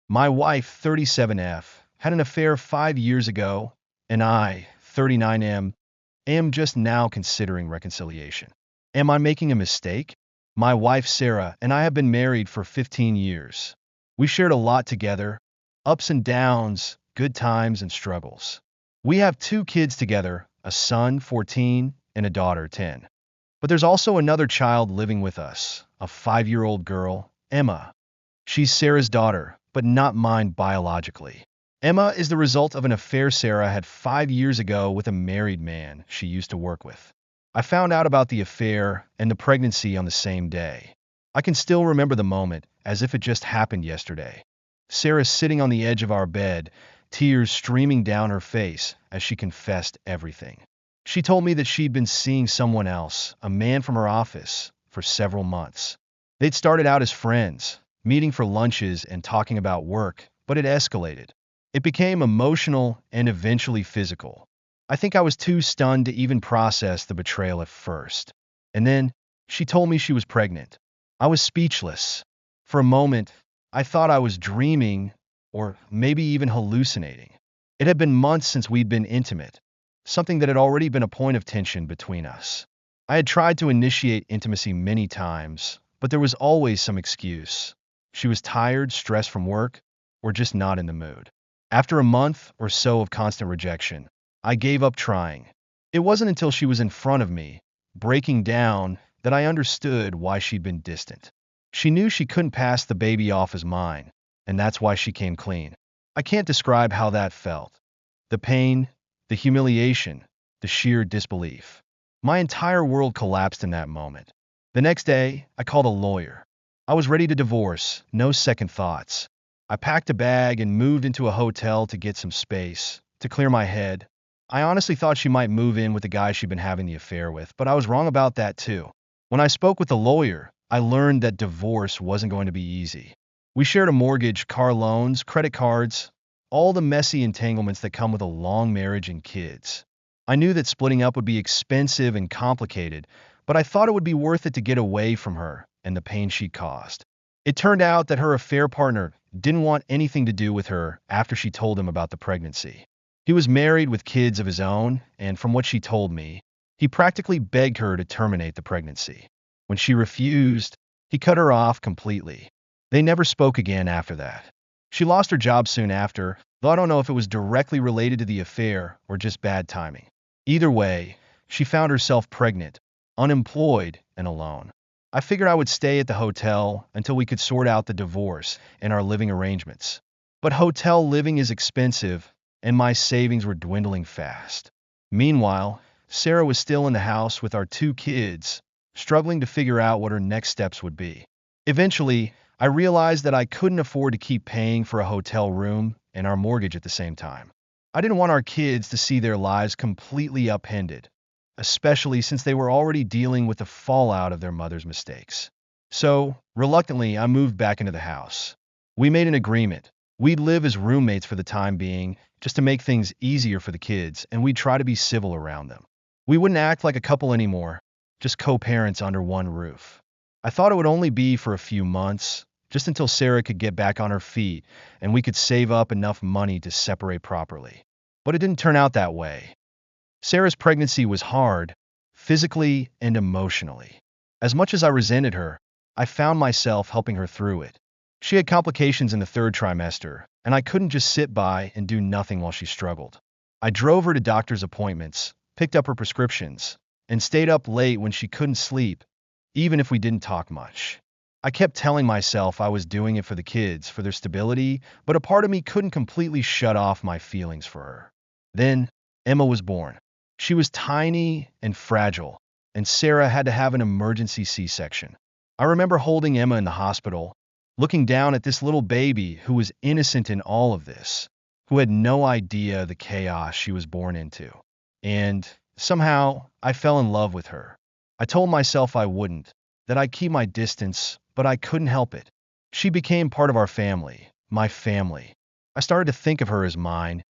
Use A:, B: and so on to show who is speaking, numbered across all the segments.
A: My wife, 37F, had an affair 5 years ago, and I, 39M, am just now considering reconciliation. Am I making a mistake? My wife, Sarah, and I have been married for 15 years. We shared a lot together, ups and downs, good times and struggles. We have two kids together, a son, 14, and a daughter, 10. But there's also another child living with us, a 5-year-old girl, Emma. She's Sarah's daughter, but not mine biologically. Emma is the result of an affair Sarah had 5 years ago with a married man she used to work with. I found out about the affair and the pregnancy on the same day. I can still remember the moment, as if it just happened yesterday. Sarah sitting on the edge of our bed, tears streaming down her face as she confessed everything. She told me that she'd been seeing someone else, a man from her office, for several months. They'd started out as friends, meeting for lunches and talking about work, but it escalated. It became emotional and eventually physical. I think I was too stunned to even process the betrayal at first. And then, she told me she was pregnant. I was speechless. For a moment, I thought I was dreaming, or maybe even hallucinating. It had been months since we'd been intimate, something that had already been a point of tension between us. I had tried to initiate intimacy many times, but there was always some excuse. She was tired, stressed from work, or just not in the mood. After a month or so of constant rejection, I gave up trying. It wasn't until she was in front of me, breaking down, that I understood why she'd been distant. She knew she couldn't pass the baby off as mine, and that's why she came clean. I can't describe how that felt. The pain, the humiliation, the sheer disbelief. My entire world collapsed in that moment. The next day, I called a lawyer. I was ready to divorce, no second thoughts. I packed a bag and moved into a hotel to get some space, to clear my head. I honestly thought she might move in with the guy she'd been having the affair with, but I was wrong about that too. When I spoke with the lawyer, I learned that divorce wasn't going to be easy. We shared a mortgage, car loans, credit cards, all the messy entanglements that come with a long marriage and kids. I knew that splitting up would be expensive and complicated, but I thought it would be worth it to get away from her and the pain she caused. It turned out that her affair partner didn't want anything to do with her after she told him about the pregnancy. He was married with kids of his own, and from what she told me, he practically begged her to terminate the pregnancy. When she refused, he cut her off completely. They never spoke again after that. She lost her job soon after, though I don't know if it was directly related to the affair or just bad timing. Either way, she found herself pregnant, unemployed, and alone. I figured I would stay at the hotel until we could sort out the divorce and our living arrangements. But hotel living is expensive, and my savings were dwindling fast. Meanwhile, Sarah was still in the house with our two kids, struggling to figure out what her next steps would be. Eventually, I realized that I couldn't afford to keep paying for a hotel room and our mortgage at the same time. I didn't want our kids to see their lives completely upended, especially since they were already dealing with the fallout of their mother's mistakes. So, reluctantly, I moved back into the house. We made an agreement. We'd live as roommates for the time being, just to make things easier for the kids, and we'd try to be civil around them. We wouldn't act like a couple anymore, just co-parents under one roof. I thought it would only be for a few months, just until Sarah could get back on her feet and we could save up enough money to separate properly. But it didn't turn out that way. Sarah's pregnancy was hard, physically and emotionally. As much as I resented her, I found myself helping her through it. She had complications in the third trimester, and I couldn't just sit by and do nothing while she struggled. I drove her to doctor's appointments, picked up her prescriptions, and stayed up late when she couldn't sleep, even if we didn't talk much. I kept telling myself I was doing it for the kids, for their stability, but a part of me couldn't completely shut off my feelings for her. Then, Emma was born. She was tiny and fragile, and Sarah had to have an emergency C-section. I remember holding Emma in the hospital, looking down at this little baby who was innocent in all of this, who had no idea the chaos she was born into. And somehow, I fell in love with her. I told myself I wouldn't, that I'd keep my distance, but I couldn't help it. She became part of our family, my family. I started to think of her as mine,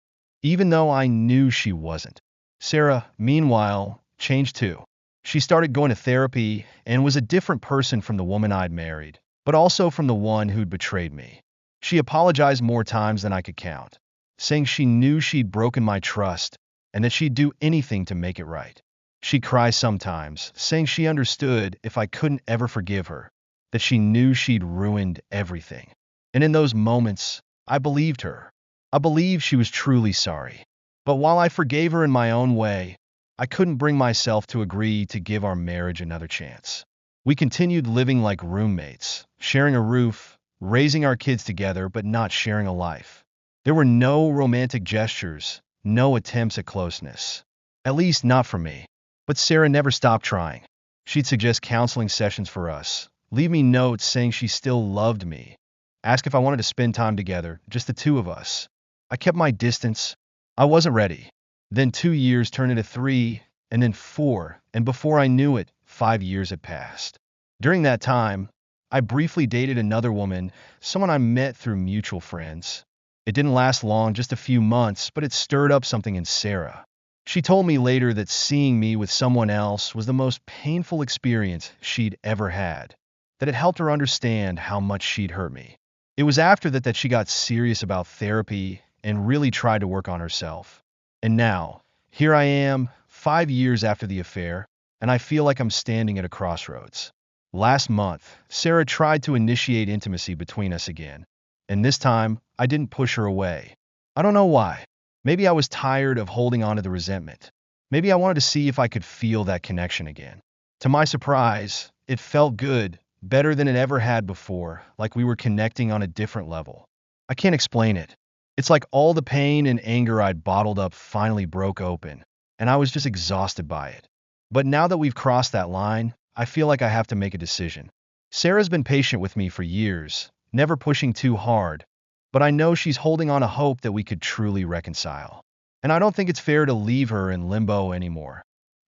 A: even though I knew she wasn't. Sarah, meanwhile, changed too. She started going to therapy and was a different person from the woman I'd married, but also from the one who'd betrayed me. She apologized more times than I could count, saying she knew she'd broken my trust and that she'd do anything to make it right. She'd cry sometimes, saying she understood if I couldn't ever forgive her, that she knew she'd ruined everything. And in those moments, I believed her. I believed she was truly sorry. But while I forgave her in my own way, I couldn't bring myself to agree to give our marriage another chance. We continued living like roommates, sharing a roof, raising our kids together, but not sharing a life. There were no romantic gestures, no attempts at closeness. At least not for me. But Sarah never stopped trying. She'd suggest counseling sessions for us, leave me notes saying she still loved me, ask if I wanted to spend time together, just the two of us. I kept my distance. I wasn't ready. Then 2 years turned into 3, and then 4, and before I knew it, 5 years had passed. During that time, I briefly dated another woman, someone I met through mutual friends. It didn't last long, just a few months, but it stirred up something in Sarah. She told me later that seeing me with someone else was the most painful experience she'd ever had, that it helped her understand how much she'd hurt me. It was after that she got serious about therapy and really tried to work on herself. And now, here I am, 5 years after the affair, and I feel like I'm standing at a crossroads. Last month, Sarah tried to initiate intimacy between us again, and this time, I didn't push her away. I don't know why. Maybe I was tired of holding on to the resentment. Maybe I wanted to see if I could feel that connection again. To my surprise, it felt good, better than it ever had before, like we were connecting on a different level. I can't explain it. It's like all the pain and anger I'd bottled up finally broke open, and I was just exhausted by it. But now that we've crossed that line, I feel like I have to make a decision. Sarah's been patient with me for years, never pushing too hard, but I know she's holding on to hope that we could truly reconcile. And I don't think it's fair to leave her in limbo anymore.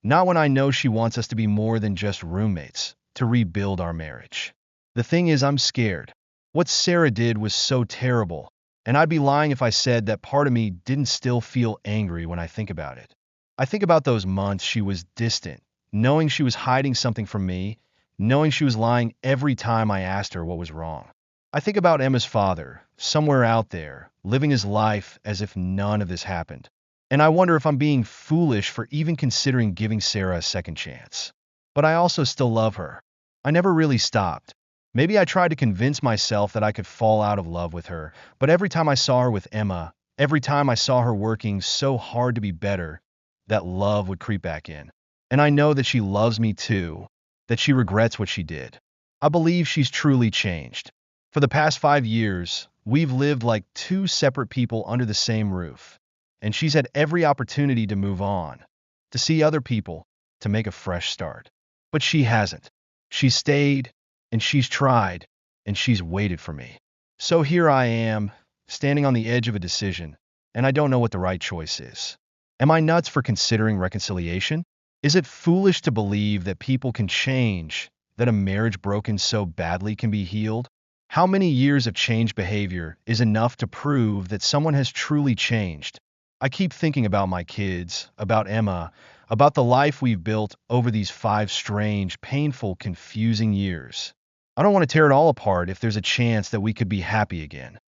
A: Not when I know she wants us to be more than just roommates, to rebuild our marriage. The thing is, I'm scared. What Sarah did was so terrible, and I'd be lying if I said that part of me didn't still feel angry when I think about it. I think about those months she was distant, knowing she was hiding something from me, knowing she was lying every time I asked her what was wrong. I think about Emma's father, somewhere out there, living his life as if none of this happened. And I wonder if I'm being foolish for even considering giving Sarah a second chance. But I also still love her. I never really stopped. Maybe I tried to convince myself that I could fall out of love with her, but every time I saw her with Emma, every time I saw her working so hard to be better, that love would creep back in. And I know that she loves me too, that she regrets what she did. I believe she's truly changed. For the past 5 years, we've lived like two separate people under the same roof, and she's had every opportunity to move on, to see other people, to make a fresh start. But she hasn't. She's stayed, and she's tried, and she's waited for me. So here I am, standing on the edge of a decision, and I don't know what the right choice is. Am I nuts for considering reconciliation? Is it foolish to believe that people can change, that a marriage broken so badly can be healed? How many years of changed behavior is enough to prove that someone has truly changed? I keep thinking about my kids, about Emma, about the life we've built over these 5 strange, painful, confusing years. I don't want to tear it all apart if there's a chance that we could be happy again.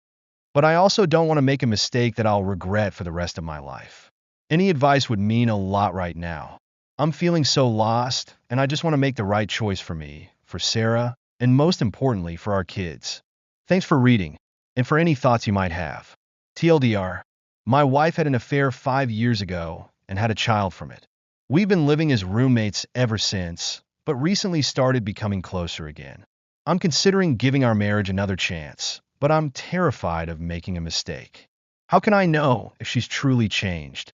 A: But I also don't want to make a mistake that I'll regret for the rest of my life. Any advice would mean a lot right now. I'm feeling so lost, and I just want to make the right choice for me, for Sarah, and most importantly, for our kids. Thanks for reading, and for any thoughts you might have. TLDR, my wife had an affair 5 years ago and had a child from it. We've been living as roommates ever since, but recently started becoming closer again. I'm considering giving our marriage another chance, but I'm terrified of making a mistake. How can I know if she's truly changed?